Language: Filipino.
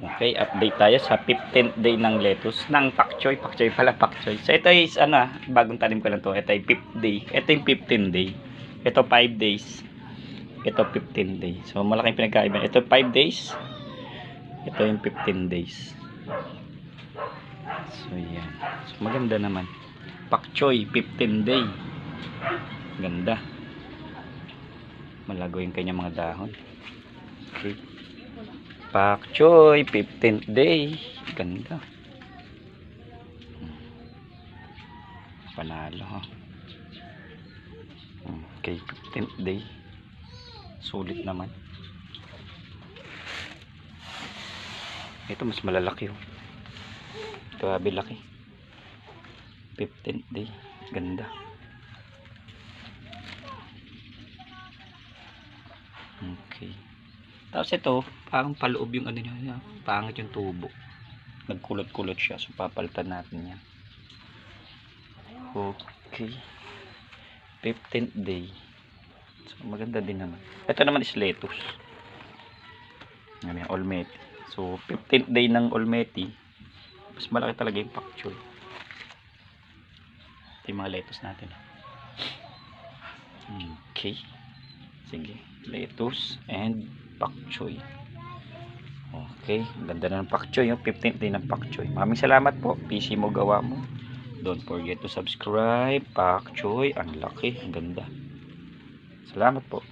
Okay, update tayo sa 15th day ng lettuce, ng pak choy. Pak choy pala, pak choy. So ito is bagong tanim ko lang to. Ito ay 5th day. Ito yung 15th day. Ito 5 days. Ito 15 days. So malaking pinagkaiba. Ito 5 days. Ito yung 15 days. So yan. So maganda naman. Pak choy 15 day. Ganda. Malago yung kanyang mga dahon. Okay. Pak choy 15th day. Ganda. Panalo ha. Okay, 15th day. Sulit naman. Ito mas malalaki oh. Grabe laki. 15th day. Ganda. Okay. Tapos ito, parang paloob yung ano niya, pangit yung tubo. Nagkulot-kulot siya, so papalitan natin yan. Okay. 15th day. So maganda din naman. Ito naman is lettuce. Ano yan, Olmeti. So 15th day ng Olmeti, mas malaki talaga yung pak choy. Ito yung mga lettuce natin. Okay. Sige, lettuce and pak choy. Okay, ganda na ng pak choy, yung 15th day ng pak choy. Maraming salamat po. PC mo gawa mo. Don't forget to subscribe. Pak choy, ang laki, ang ganda. Salamat po.